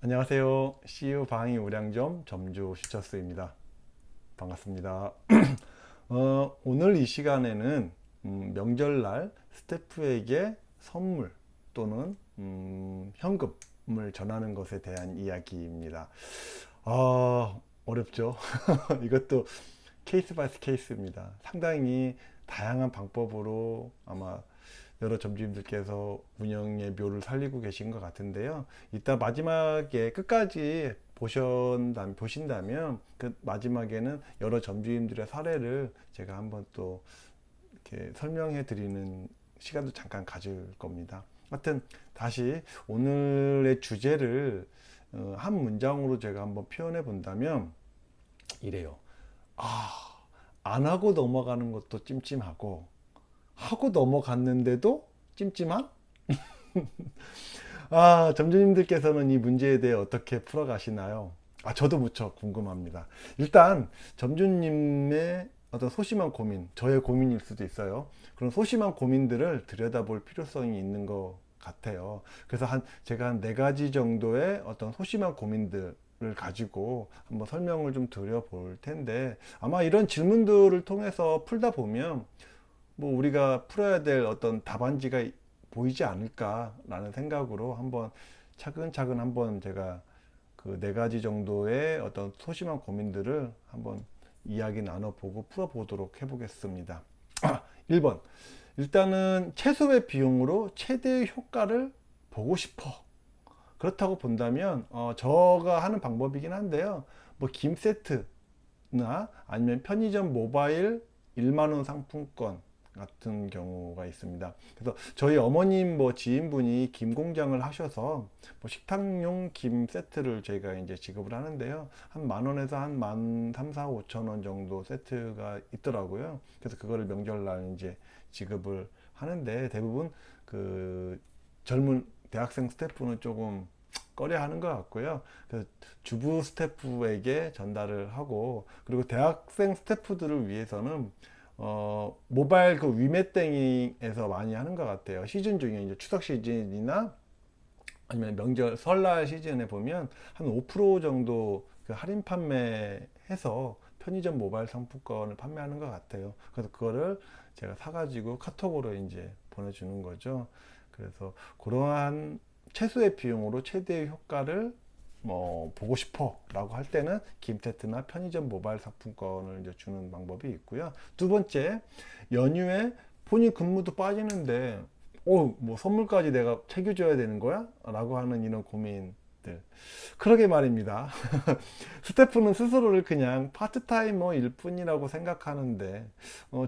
안녕하세요. CU 방위 우량점 점주 슈처스입니다. 반갑습니다. 오늘 이 시간에는 명절날 스태프에게 선물 또는 현금을 전하는 것에 대한 이야기입니다. 어렵죠? 이것도 케이스 바이 케이스입니다. 상당히 다양한 방법으로 아마 여러 점주님들께서 운영의 묘를 살리고 계신 것 같은데요. 이따 마지막에 끝까지 보신다면 그 마지막에는 여러 점주님들의 사례를 제가 한번 또 이렇게 설명해 드리는 시간도 잠깐 가질 겁니다. 하여튼 다시 오늘의 주제를 한 문장으로 제가 한번 표현해 본다면 이래요. 안 하고 넘어가는 것도 찜찜하고 하고 넘어갔는데도 찜찜한? 점주님들께서는 이 문제에 대해 어떻게 풀어가시나요? 저도 무척 궁금합니다. 일단, 점주님의 어떤 소심한 고민, 저의 고민일 수도 있어요. 그런 소심한 고민들을 들여다볼 필요성이 있는 것 같아요. 그래서 제가 한 네 가지 정도의 어떤 소심한 고민들을 가지고 한번 설명을 좀 드려볼 텐데, 아마 이런 질문들을 통해서 풀다 보면 뭐 우리가 풀어야 될 어떤 답안지가 보이지 않을까라는 생각으로 한번 차근차근 한번 제가 그 네 가지 정도의 어떤 소심한 고민들을 한번 이야기 나눠보고 풀어보도록 해보겠습니다. 1번. 일단은 최소의 비용으로 최대의 효과를 보고 싶어. 그렇다고 본다면 저가 하는 방법이긴 한데요. 뭐 김 세트나 아니면 편의점 모바일 1만 원 상품권 같은 경우가 있습니다. 그래서 저희 어머님 뭐 지인분이 김 공장을 하셔서 뭐 식탁용 김 세트를 저희가 이제 지급을 하는데요. 한 만 원에서 한 만 3, 4, 5천 원 정도 세트가 있더라고요. 그래서 그거를 명절날 이제 지급을 하는데 대부분 그 젊은 대학생 스태프는 조금 꺼려 하는 것 같고요. 그래서 주부 스태프에게 전달을 하고, 그리고 대학생 스태프들을 위해서는 모바일 그 위메땡에서 많이 하는 것 같아요. 시즌 중에 이제 추석 시즌이나 아니면 명절 설날 시즌에 보면 한 5% 정도 그 할인 판매해서 편의점 모바일 상품권을 판매하는 것 같아요. 그래서 그거를 제가 사가지고 카톡으로 이제 보내주는 거죠. 그래서 그러한 최소의 비용으로 최대의 효과를 보고 싶어 라고 할 때는 김태트나 편의점 모바일 상품권을 이제 주는 방법이 있고요. 두 번째, 연휴에 본인 근무도 빠지는데 뭐 선물까지 내가 챙겨줘야 되는 거야? 라고 하는 이런 고민들. 그러게 말입니다. 스태프는 스스로를 그냥 파트타이머일 뿐이라고 생각하는데,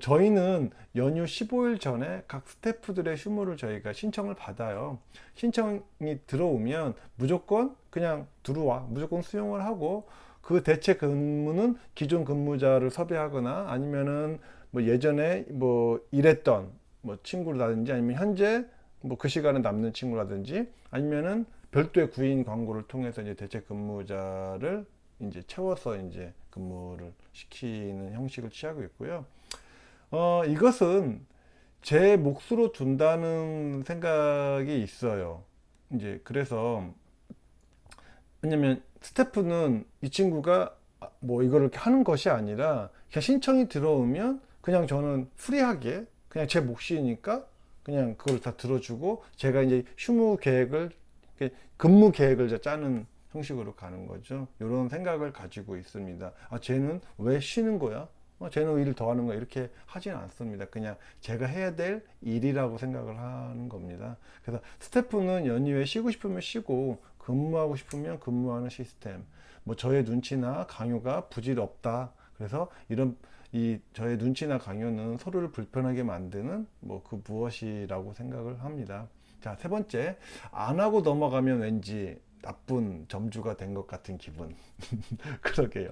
저희는 연휴 15일 전에 각 스태프들의 휴무를 저희가 신청을 받아요. 신청이 들어오면 무조건 그냥 들어와. 무조건 수용을 하고, 그 대체 근무는 기존 근무자를 섭외하거나 아니면은 뭐 예전에 뭐 일했던 뭐 친구라든지 아니면 현재 뭐 그 시간에 남는 친구라든지 아니면은 별도의 구인 광고를 통해서 이제 대체 근무자를 이제 채워서 이제 근무를 시키는 형식을 취하고 있고요. 이것은 제 몫으로 둔다는 생각이 있어요. 이제 그래서 왜냐면 스태프는 이 친구가 뭐 이거를 이렇게 하는 것이 아니라 그냥 신청이 들어오면 그냥 저는 프리하게 그냥 제 몫이니까 그냥 그걸 다 들어주고 제가 이제 휴무 계획을 근무 계획을 짜는 형식으로 가는 거죠. 이런 생각을 가지고 있습니다. 쟤는 왜 쉬는 거야? 쟤는 왜 일을 더 하는 거야? 이렇게 하진 않습니다. 그냥 제가 해야 될 일이라고 생각을 하는 겁니다. 그래서 스태프는 연휴에 쉬고 싶으면 쉬고 근무하고 싶으면 근무하는 시스템. 뭐 저의 눈치나 강요가 부질없다. 그래서 이런 저의 눈치나 강요는 서로를 불편하게 만드는 뭐 그 무엇이라고 생각을 합니다. 자, 세 번째, 안 하고 넘어가면 왠지 나쁜 점주가 된 것 같은 기분. 그러게요.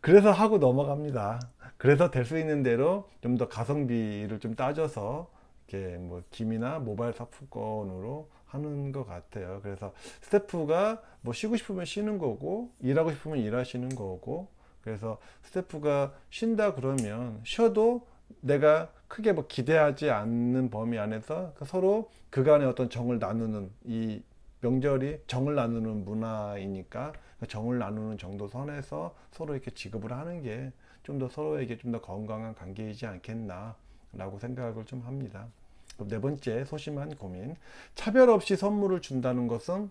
그래서 하고 넘어갑니다. 그래서 될 수 있는 대로 좀 더 가성비를 좀 따져서 이렇게 뭐 김이나 모바일 상품권으로 하는 것 같아요. 그래서 스태프가 뭐 쉬고 싶으면 쉬는 거고 일하고 싶으면 일하시는 거고, 그래서 스태프가 쉰다 그러면 쉬어도 내가 크게 뭐 기대하지 않는 범위 안에서 서로 그간의 어떤 정을 나누는 이 명절이 정을 나누는 문화이니까 정을 나누는 정도 선에서 서로 이렇게 지급을 하는 게 좀 더 서로에게 좀 더 건강한 관계이지 않겠나 라고 생각을 좀 합니다. 그럼 네 번째 소심한 고민. 차별 없이 선물을 준다는 것은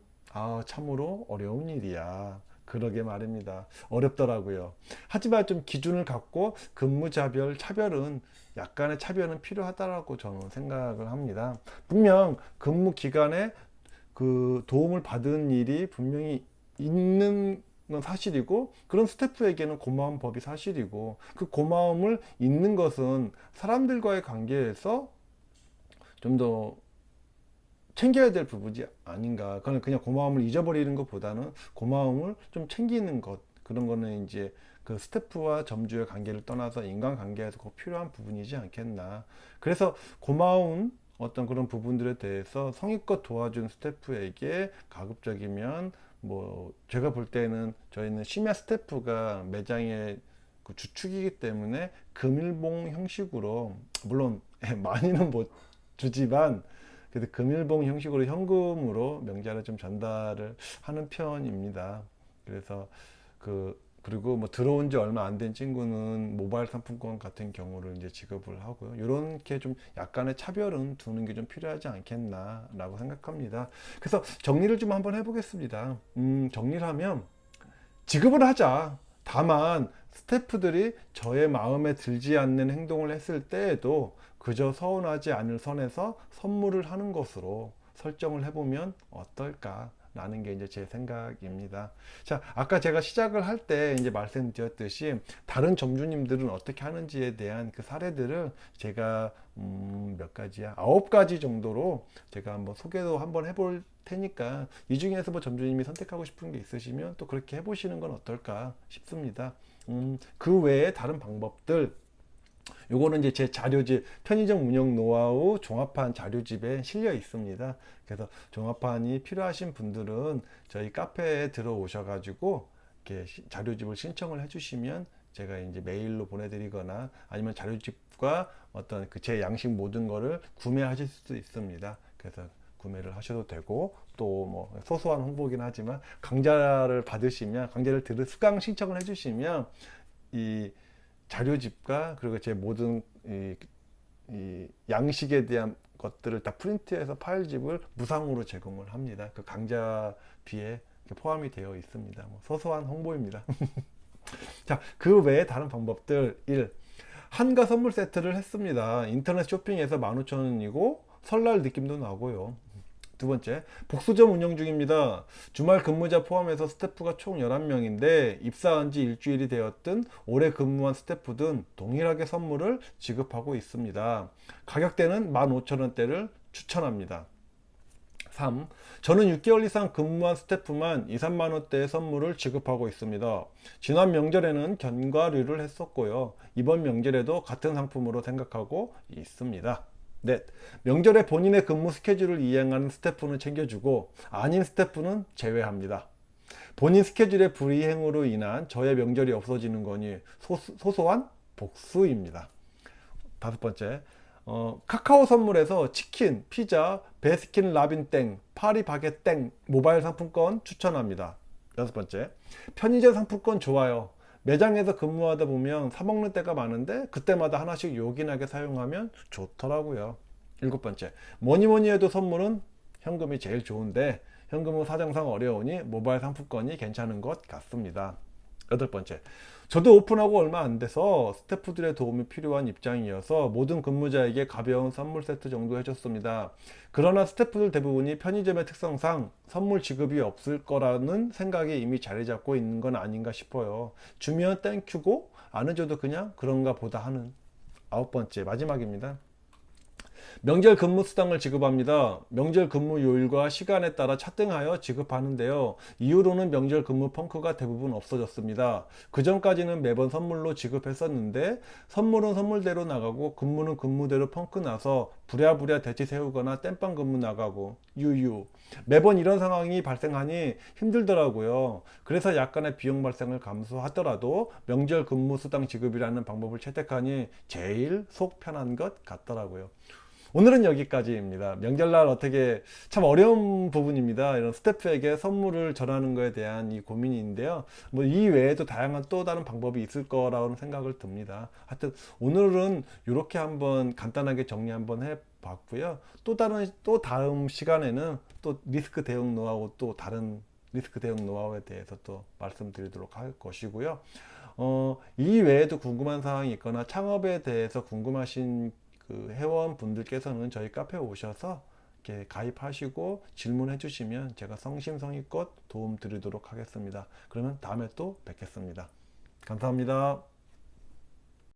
참으로 어려운 일이야. 그러게 말입니다. 어렵더라고요. 하지만 좀 기준을 갖고 차별은 약간의 차별은 필요하다라고 저는 생각을 합니다. 분명 근무 기간에 그 도움을 받은 일이 분명히 있는 건 사실이고, 그런 스태프에게는 고마운 법이 사실이고, 그 고마움을 잊는 것은 사람들과의 관계에서 좀 더 챙겨야 될 부분이 아닌가. 그냥 고마움을 잊어버리는 것보다는 고마움을 좀 챙기는 것, 그런 거는 이제 그 스태프와 점주의 관계를 떠나서 인간관계에서 꼭 필요한 부분이지 않겠나. 그래서 고마운 어떤 그런 부분들에 대해서 성의껏 도와준 스태프에게 가급적이면, 뭐 제가 볼 때는 저희는 심야 스태프가 매장의 그 주축이기 때문에 금일봉 형식으로, 물론 많이는 못 주지만 그래도 금일봉 형식으로 현금으로 명절에 좀 전달을 하는 편입니다. 그래서 그리고 뭐 들어온 지 얼마 안 된 친구는 모바일 상품권 같은 경우를 이제 지급을 하고요. 이렇게 좀 약간의 차별은 두는 게 좀 필요하지 않겠나라고 생각합니다. 그래서 정리를 좀 한번 해보겠습니다. 정리를 하면 지급을 하자. 다만 스태프들이 저의 마음에 들지 않는 행동을 했을 때에도 그저 서운하지 않을 선에서 선물을 하는 것으로 설정을 해보면 어떨까 라는 게 이제 제 생각입니다. 자, 아까 제가 시작을 할 때 이제 말씀드렸듯이 다른 점주님들은 어떻게 하는지에 대한 그 사례들을 제가 몇 가지야? 9가지 정도로 제가 한번 소개도 한번 해볼 테니까, 이 중에서 뭐 점주님이 선택하고 싶은 게 있으시면 또 그렇게 해보시는 건 어떨까 싶습니다. 그 외에 다른 방법들, 요거는 이제 제 자료집, 편의점 운영 노하우 종합판 자료집에 실려 있습니다. 그래서 종합판이 필요하신 분들은 저희 카페에 들어오셔가지고 이렇게 자료집을 신청을 해주시면 제가 이제 메일로 보내드리거나, 아니면 자료집과 어떤 그 제 양식 모든 거를 구매하실 수도 있습니다. 그래서 구매를 하셔도 되고, 또 뭐 소소한 홍보긴 하지만 강좌를 수강 신청을 해주시면 이 자료집과 그리고 제 모든 이 양식에 대한 것들을 다 프린트해서 파일집을 무상으로 제공을 합니다. 그 강좌비에 포함이 되어 있습니다. 뭐 소소한 홍보입니다. 자, 그 외에 다른 방법들. 1. 한가 선물 세트를 했습니다. 인터넷 쇼핑에서 15,000원이고 설날 느낌도 나고요. 두 번째, 복수점 운영 중입니다. 주말 근무자 포함해서 스태프가 총 11명인데 입사한 지 일주일이 되었든 오래 근무한 스태프든 동일하게 선물을 지급하고 있습니다. 가격대는 15,000원대를 추천합니다. 3. 저는 6개월 이상 근무한 스태프만 2, 3만원대의 선물을 지급하고 있습니다. 지난 명절에는 견과류를 했었고요. 이번 명절에도 같은 상품으로 생각하고 있습니다. 넷. 명절에 본인의 근무 스케줄을 이행하는 스태프는 챙겨주고 아닌 스태프는 제외합니다. 본인 스케줄의 불이행으로 인한 저의 명절이 없어지는 거니 소소한 복수입니다. 다섯 번째, 카카오 선물에서 치킨, 피자, 베스킨 라빈 땡, 파리 바게트 땡 모바일 상품권 추천합니다. 여섯 번째, 편의점 상품권 좋아요. 매장에서 근무하다 보면 사먹는 때가 많은데 그때마다 하나씩 요긴하게 사용하면 좋더라고요. 일곱 번째, 뭐니 해도 선물은 현금이 제일 좋은데 현금은 사정상 어려우니 모바일 상품권이 괜찮은 것 같습니다. 여덟 번째, 저도 오픈하고 얼마 안 돼서 스태프들의 도움이 필요한 입장이어서 모든 근무자에게 가벼운 선물 세트 정도 해줬습니다. 그러나 스태프들 대부분이 편의점의 특성상 선물 지급이 없을 거라는 생각이 이미 자리 잡고 있는 건 아닌가 싶어요. 주면 땡큐고 안 해줘도 그냥 그런가 보다 하는. 아홉 번째, 마지막입니다. 명절 근무 수당을 지급합니다. 명절 근무 요일과 시간에 따라 차등하여 지급하는데요. 이후로는 명절 근무 펑크가 대부분 없어졌습니다. 그전까지는 매번 선물로 지급했었는데 선물은 선물대로 나가고 근무는 근무대로 펑크 나서 부랴부랴 대치 세우거나 땜빵 근무 나가고 유유. 매번 이런 상황이 발생하니 힘들더라고요. 그래서 약간의 비용 발생을 감수하더라도 명절 근무 수당 지급이라는 방법을 채택하니 제일 속 편한 것 같더라고요. 오늘은 여기까지입니다. 명절날 어떻게 참 어려운 부분입니다. 이런 스태프에게 선물을 전하는 것에 대한 이 고민인데요. 뭐 이 외에도 다양한 또 다른 방법이 있을 거라고 생각을 듭니다. 하여튼 오늘은 이렇게 한번 간단하게 정리 한번 해 봤고요. 또 다음 시간에는 또 리스크 대응 노하우 또 다른 리스크 대응 노하우에 대해서 또 말씀드리도록 할 것이고요. 이 외에도 궁금한 사항이 있거나 창업에 대해서 궁금하신 그 회원분들께서는 저희 카페에 오셔서 이렇게 가입하시고 질문해 주시면 제가 성심성의껏 도움 드리도록 하겠습니다. 그러면 다음에 또 뵙겠습니다. 감사합니다.